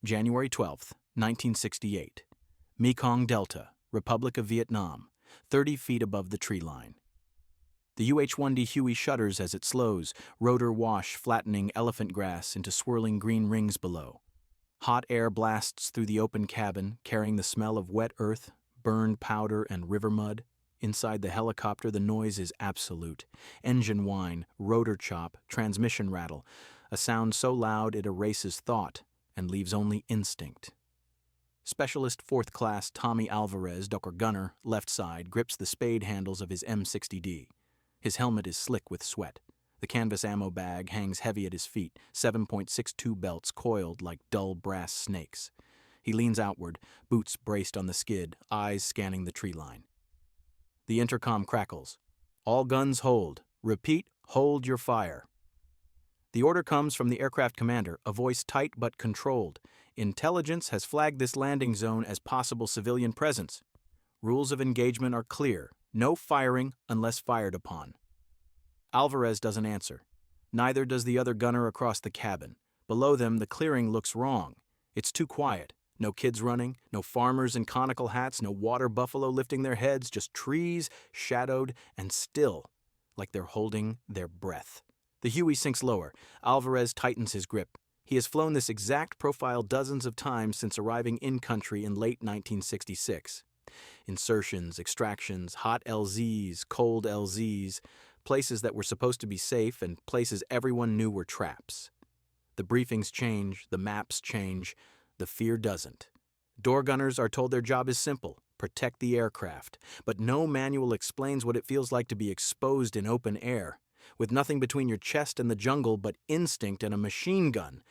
January 12th, 1968. Mekong Delta, Republic of Vietnam, 30 feet above the tree line. The UH-1D Huey shudders as it slows, rotor wash flattening elephant grass into swirling green rings below. Hot air blasts through the open cabin, carrying the smell of wet earth, burned powder, and river mud. Inside the helicopter, the noise is absolute. Engine whine, rotor chop, transmission rattle, a sound so loud it erases thought and leaves only instinct. Specialist 4th Class Tommy Alvarez, Docker Gunner, left side, grips the spade handles of his M60D. His helmet is slick with sweat. The canvas ammo bag hangs heavy at his feet, 7.62 belts coiled like dull brass snakes. He leans outward, boots braced on the skid, eyes scanning the tree line. The intercom crackles. All guns hold. Repeat, hold your fire. The order comes from the aircraft commander, a voice tight but controlled. Intelligence has flagged this landing zone as possible civilian presence. Rules of engagement are clear. No firing unless fired upon. Alvarez doesn't answer. Neither does the other gunner across the cabin. Below them, the clearing looks wrong. It's too quiet. No kids running, no farmers in conical hats, no water buffalo lifting their heads, just trees, shadowed and still, like they're holding their breath. The Huey sinks lower. Alvarez tightens his grip. He has flown this exact profile dozens of times since arriving in country in late 1966. Insertions, extractions, hot LZs, cold LZs, places that were supposed to be safe and places everyone knew were traps. The briefings change, the maps change, the fear doesn't. Door gunners are told their job is simple: protect the aircraft. But no manual explains what it feels like to be exposed in open air, with nothing between your chest and the jungle but instinct and a machine gun.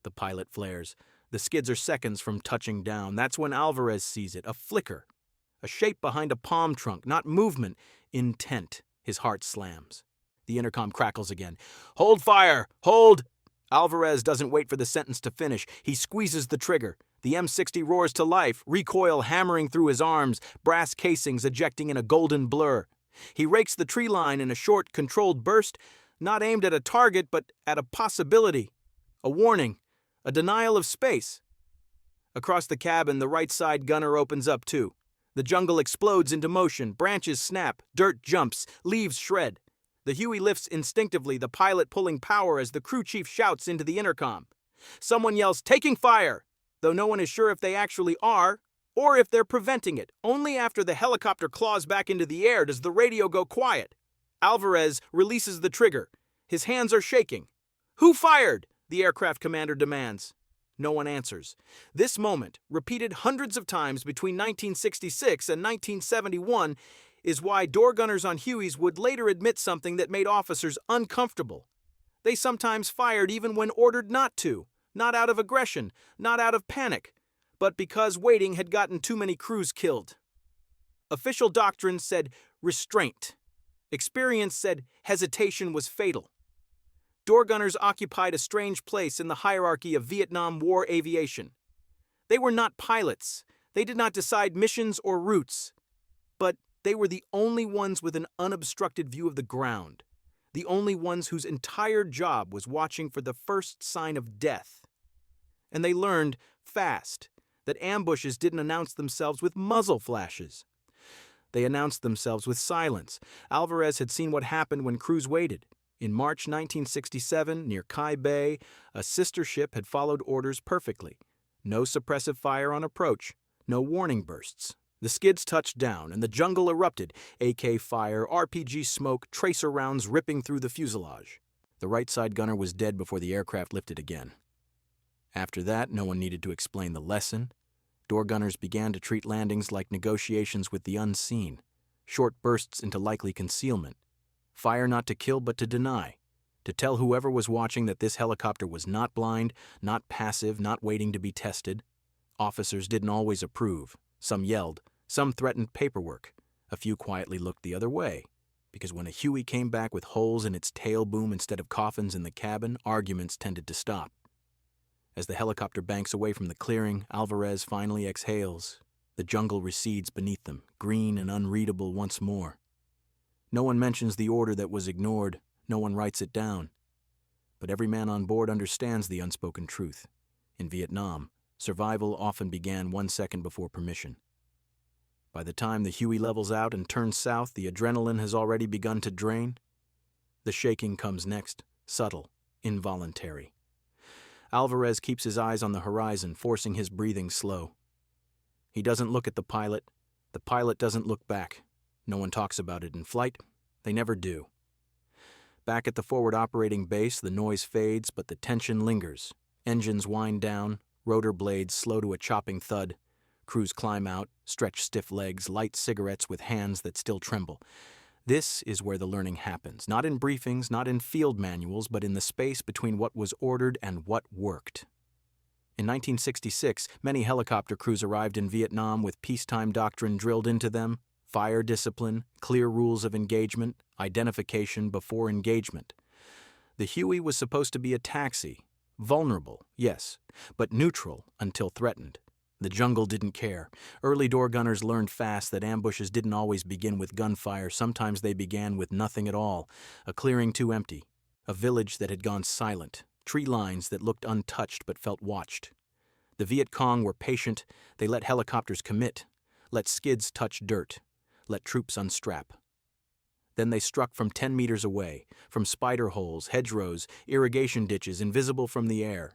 The pilot flares. The skids are seconds from touching down. That's when Alvarez sees it, a flicker. A shape behind a palm trunk, not movement, intent. His heart slams. The intercom crackles again. Hold fire! Hold! Alvarez doesn't wait for the sentence to finish. He squeezes the trigger. The M60 roars to life, recoil hammering through his arms, brass casings ejecting in a golden blur. He rakes the tree line in a short, controlled burst, not aimed at a target, but at a possibility. A warning. A denial of space. Across the cabin, the right side gunner opens up too. The jungle explodes into motion, branches snap, dirt jumps, leaves shred. The Huey lifts instinctively, the pilot pulling power as the crew chief shouts into the intercom. Someone yells, "Taking fire!" though no one is sure if they actually are, or if they're preventing it. Only after the helicopter claws back into the air does the radio go quiet. Alvarez releases the trigger. His hands are shaking. "Who fired?" the aircraft commander demands. No one answers. This moment, repeated hundreds of times between 1966 and 1971, is why door gunners on Hueys would later admit something that made officers uncomfortable. They sometimes fired even when ordered not to, not out of aggression, not out of panic, but because waiting had gotten too many crews killed. Official doctrine said restraint. Experience said hesitation was fatal. Door gunners occupied a strange place in the hierarchy of Vietnam War aviation. They were not pilots. They did not decide missions or routes. But they were the only ones with an unobstructed view of the ground, the only ones whose entire job was watching for the first sign of death. And they learned fast that ambushes didn't announce themselves with muzzle flashes. They announced themselves with silence. Alvarez had seen what happened when crews waited. In March 1967, near Kai Bay, a sister ship had followed orders perfectly. No suppressive fire on approach, no warning bursts. The skids touched down, and the jungle erupted, AK fire, RPG smoke, tracer rounds ripping through the fuselage. The right side gunner was dead before the aircraft lifted again. After that, no one needed to explain the lesson. Door gunners began to treat landings like negotiations with the unseen, short bursts into likely concealment. Fire not to kill but to deny, to tell whoever was watching that this helicopter was not blind, not passive, not waiting to be tested. Officers didn't always approve. Some yelled, some threatened paperwork. A few quietly looked the other way, because when a Huey came back with holes in its tail boom instead of coffins in the cabin, arguments tended to stop. As the helicopter banks away from the clearing, Alvarez finally exhales. The jungle recedes beneath them, green and unreadable once more. No one mentions the order that was ignored. No one writes it down. But every man on board understands the unspoken truth. In Vietnam, survival often began 1 second before permission. By the time the Huey levels out and turns south, the adrenaline has already begun to drain. The shaking comes next, subtle, involuntary. Alvarez keeps his eyes on the horizon, forcing his breathing slow. He doesn't look at the pilot doesn't look back. No one talks about it in flight. They never do. Back at the forward operating base, the noise fades, but the tension lingers. Engines wind down, rotor blades slow to a chopping thud. Crews climb out, stretch stiff legs, light cigarettes with hands that still tremble. This is where the learning happens, not in briefings, not in field manuals, but in the space between what was ordered and what worked. In 1966, many helicopter crews arrived in Vietnam with peacetime doctrine drilled into them: fire discipline, clear rules of engagement, identification before engagement. The Huey was supposed to be a taxi, vulnerable, yes, but neutral until threatened. The jungle didn't care. Early door gunners learned fast that ambushes didn't always begin with gunfire. Sometimes they began with nothing at all. A clearing too empty. A village that had gone silent. Tree lines that looked untouched but felt watched. The Viet Cong were patient. They let helicopters commit. Let skids touch dirt. Let troops unstrap. Then they struck from 10 meters away, from spider holes, hedgerows, irrigation ditches, invisible from the air.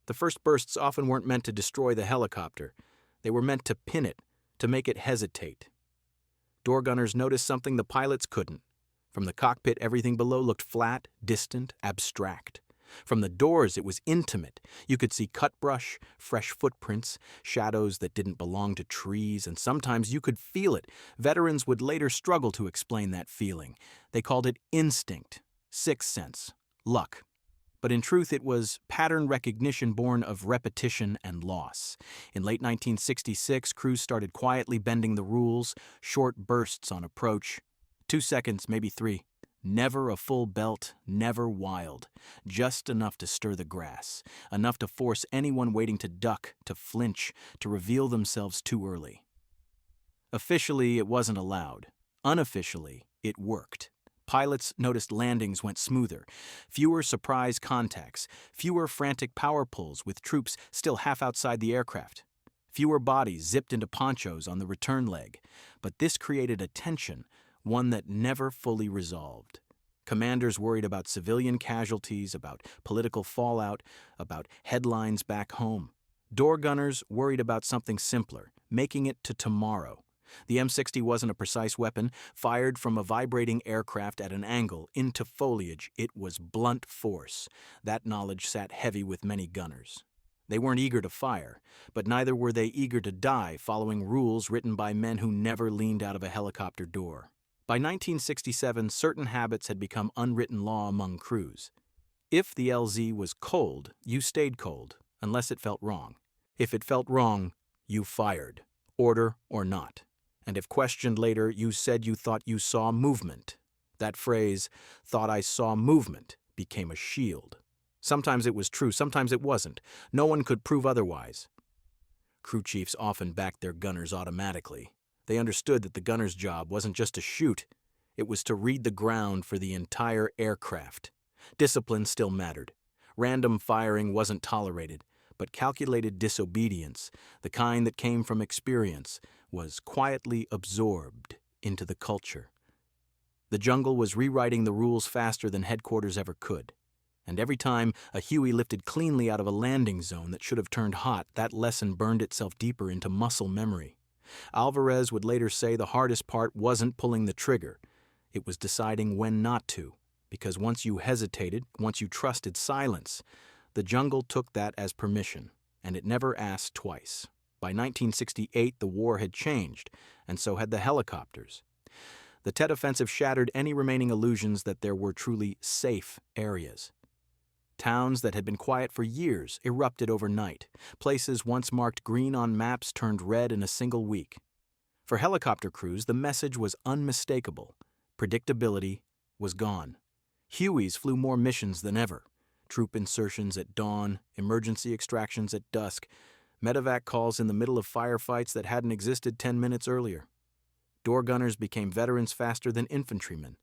The first bursts often weren't meant to destroy the helicopter. They were meant to pin it, to make it hesitate. Door gunners noticed something the pilots couldn't. From the cockpit, everything below looked flat, distant, abstract. From the doors, it was intimate. You could see cut brush, fresh footprints, shadows that didn't belong to trees, and sometimes you could feel it. Veterans would later struggle to explain that feeling. They called it instinct, sixth sense, luck. But in truth, it was pattern recognition born of repetition and loss. In late 1966, crews started quietly bending the rules, short bursts on approach. 2 seconds, maybe 3. Never a full belt, never wild. Just enough to stir the grass, enough to force anyone waiting to duck, to flinch, to reveal themselves too early. Officially, it wasn't allowed. Unofficially, it worked. Pilots noticed landings went smoother, fewer surprise contacts, fewer frantic power pulls with troops still half outside the aircraft, fewer bodies zipped into ponchos on the return leg. But this created a tension, one that never fully resolved. Commanders worried about civilian casualties, about political fallout, about headlines back home. Door gunners worried about something simpler, making it to tomorrow. The M60 wasn't a precise weapon, fired from a vibrating aircraft at an angle into foliage. It was blunt force. That knowledge sat heavy with many gunners. They weren't eager to fire, but neither were they eager to die following rules written by men who never leaned out of a helicopter door. By 1967, certain habits had become unwritten law among crews. If the LZ was cold, you stayed cold, unless it felt wrong. If it felt wrong, you fired, order or not. And if questioned later, you said you thought you saw movement. That phrase, "thought I saw movement," became a shield. Sometimes it was true, sometimes it wasn't. No one could prove otherwise. Crew chiefs often backed their gunners automatically. They understood that the gunner's job wasn't just to shoot, it was to read the ground for the entire aircraft. Discipline still mattered. Random firing wasn't tolerated, but calculated disobedience, the kind that came from experience, was quietly absorbed into the culture. The jungle was rewriting the rules faster than headquarters ever could. And every time a Huey lifted cleanly out of a landing zone that should have turned hot, that lesson burned itself deeper into muscle memory. Alvarez would later say the hardest part wasn't pulling the trigger. It was deciding when not to, because once you hesitated, once you trusted silence, the jungle took that as permission, and it never asked twice. By 1968, the war had changed, and so had the helicopters. The Tet Offensive shattered any remaining illusions that there were truly safe areas. Towns that had been quiet for years erupted overnight. Places once marked green on maps turned red in a single week. For helicopter crews, the message was unmistakable. Predictability was gone. Hueys flew more missions than ever. Troop insertions at dawn, emergency extractions at dusk, medevac calls in the middle of firefights that hadn't existed 10 minutes earlier. Door gunners became veterans faster than infantrymen.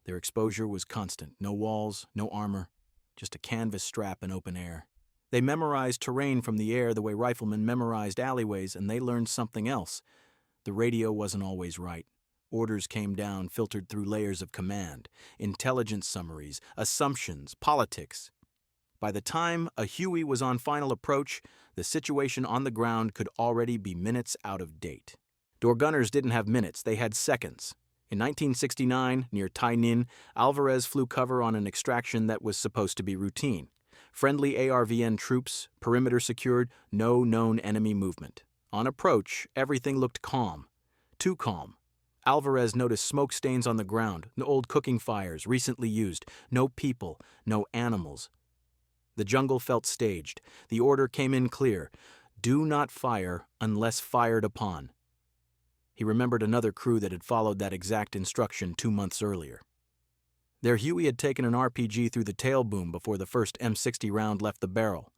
Their exposure was constant. No walls, no armor, just a canvas strap and open air. They memorized terrain from the air the way riflemen memorized alleyways, and they learned something else. The radio wasn't always right. Orders came down, filtered through layers of command, intelligence summaries, assumptions, politics. By the time a Huey was on final approach, the situation on the ground could already be minutes out of date. Door gunners didn't have minutes, they had seconds. In 1969, near Tai Ninh, Alvarez flew cover on an extraction that was supposed to be routine. Friendly ARVN troops, perimeter secured, no known enemy movement. On approach, everything looked calm. Too calm. Alvarez noticed smoke stains on the ground, the old cooking fires, recently used. No people, no animals. The jungle felt staged. The order came in clear. Do not fire unless fired upon. He remembered another crew that had followed that exact instruction 2 months earlier. Their Huey had taken an RPG through the tail boom before the first M60 round left the barrel.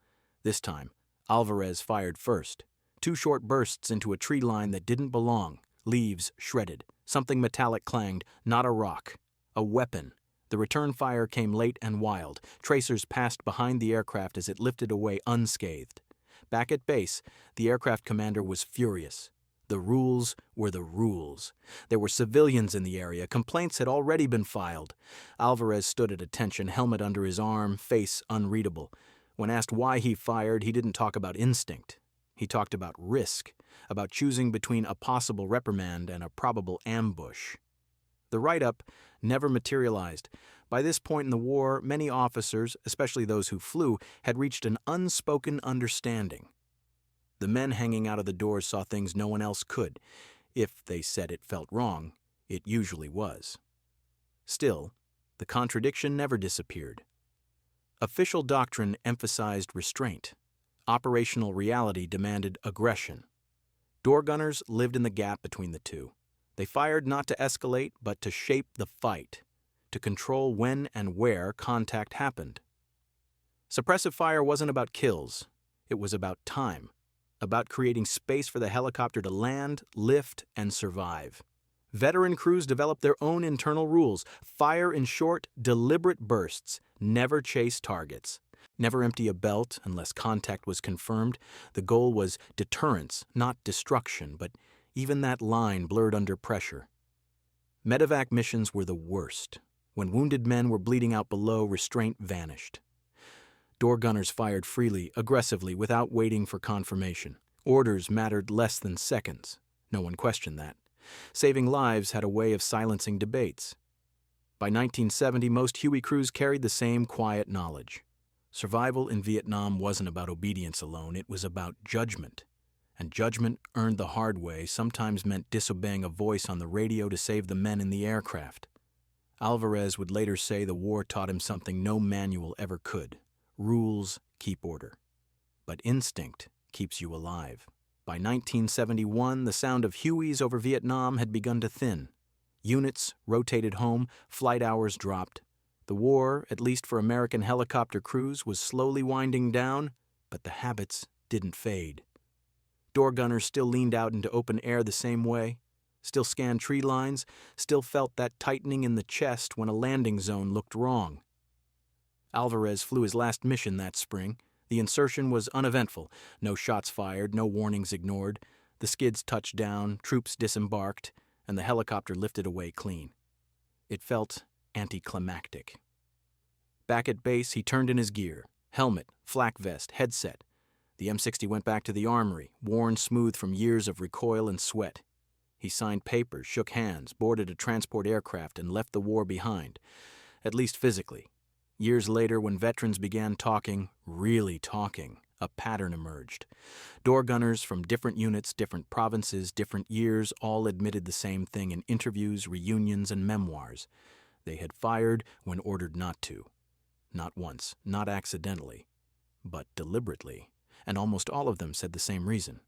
This time, Alvarez fired first. 2 short bursts into a tree line that didn't belong. Leaves shredded. Something metallic clanged, not a rock. A weapon. The return fire came late and wild. Tracers passed behind the aircraft as it lifted away unscathed. Back at base, the aircraft commander was furious. The rules were the rules. There were civilians in the area. Complaints had already been filed. Alvarez stood at attention, helmet under his arm, face unreadable. When asked why he fired, he didn't talk about instinct. He talked about risk, about choosing between a possible reprimand and a probable ambush. The write-up never materialized. By this point in the war, many officers, especially those who flew, had reached an unspoken understanding. The men hanging out of the doors saw things no one else could. If they said it felt wrong, it usually was. Still, the contradiction never disappeared. Official doctrine emphasized restraint. Operational reality demanded aggression. Door gunners lived in the gap between the two. They fired not to escalate, but to shape the fight, to control when and where contact happened. Suppressive fire wasn't about kills. It was about time, about creating space for the helicopter to land, lift, and survive. Veteran crews developed their own internal rules. Fire in short, deliberate bursts. Never chase targets. Never empty a belt unless contact was confirmed. The goal was deterrence, not destruction, but even that line blurred under pressure. Medevac missions were the worst. When wounded men were bleeding out below, restraint vanished. Door gunners fired freely, aggressively, without waiting for confirmation. Orders mattered less than seconds. No one questioned that. Saving lives had a way of silencing debates. By 1970, most Huey crews carried the same quiet knowledge. Survival in Vietnam wasn't about obedience alone, it was about judgment. And judgment earned the hard way sometimes meant disobeying a voice on the radio to save the men in the aircraft. Alvarez would later say the war taught him something no manual ever could. Rules keep order. But instinct keeps you alive. By 1971, the sound of Hueys over Vietnam had begun to thin. Units rotated home, flight hours dropped. The war, at least for American helicopter crews, was slowly winding down, but the habits didn't fade. Door gunners still leaned out into open air the same way, still scanned tree lines, still felt that tightening in the chest when a landing zone looked wrong. Alvarez flew his last mission that spring. The insertion was uneventful. No shots fired, no warnings ignored. The skids touched down, troops disembarked, and the helicopter lifted away clean. It felt anticlimactic. Back at base, he turned in his gear. Helmet, flak vest, headset. The M60 went back to the armory, worn smooth from years of recoil and sweat. He signed papers, shook hands, boarded a transport aircraft, and left the war behind, at least physically. Years later, when veterans began talking, really talking, a pattern emerged. Door gunners from different units, different provinces, different years, all admitted the same thing in interviews, reunions, and memoirs. They had fired when ordered not to. Not once, not accidentally, but deliberately. And almost all of them said the same reason.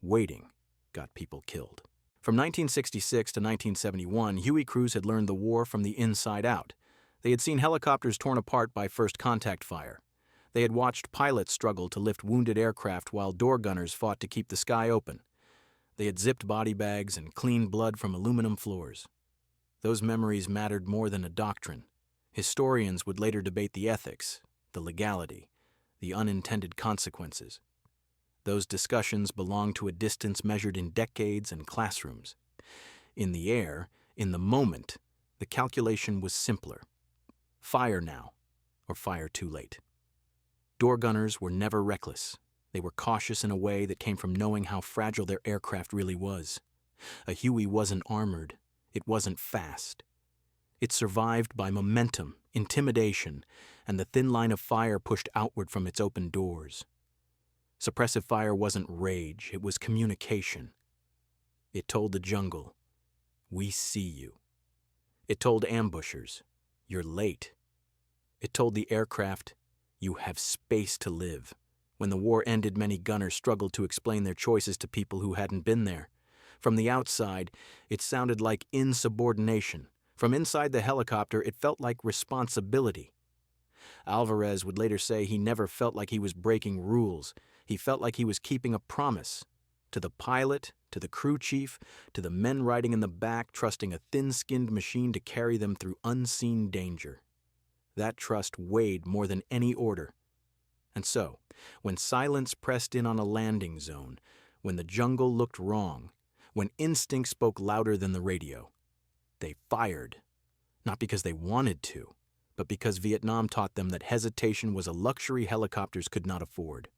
Waiting got people killed. From 1966 to 1971, Huey crews had learned the war from the inside out. They had seen helicopters torn apart by first contact fire. They had watched pilots struggle to lift wounded aircraft while door gunners fought to keep the sky open. They had zipped body bags and cleaned blood from aluminum floors. Those memories mattered more than a doctrine. Historians would later debate the ethics, the legality, the unintended consequences. Those discussions belonged to a distance measured in decades and classrooms. In the air, in the moment, the calculation was simpler. Fire now, or fire too late. Door gunners were never reckless. They were cautious in a way that came from knowing how fragile their aircraft really was. A Huey wasn't armored. It wasn't fast. It survived by momentum, intimidation, and the thin line of fire pushed outward from its open doors. Suppressive fire wasn't rage, it was communication. It told the jungle, "We see you." It told ambushers, "You're late." It told the aircraft, "You have space to live." When the war ended, many gunners struggled to explain their choices to people who hadn't been there. From the outside, it sounded like insubordination. From inside the helicopter, it felt like responsibility. Alvarez would later say he never felt like he was breaking rules. He felt like he was keeping a promise. To the pilot, to the crew chief, to the men riding in the back, trusting a thin-skinned machine to carry them through unseen danger. That trust weighed more than any order. And so, when silence pressed in on a landing zone, when the jungle looked wrong, when instinct spoke louder than the radio, they fired. Not because they wanted to, but because Vietnam taught them that hesitation was a luxury helicopters could not afford.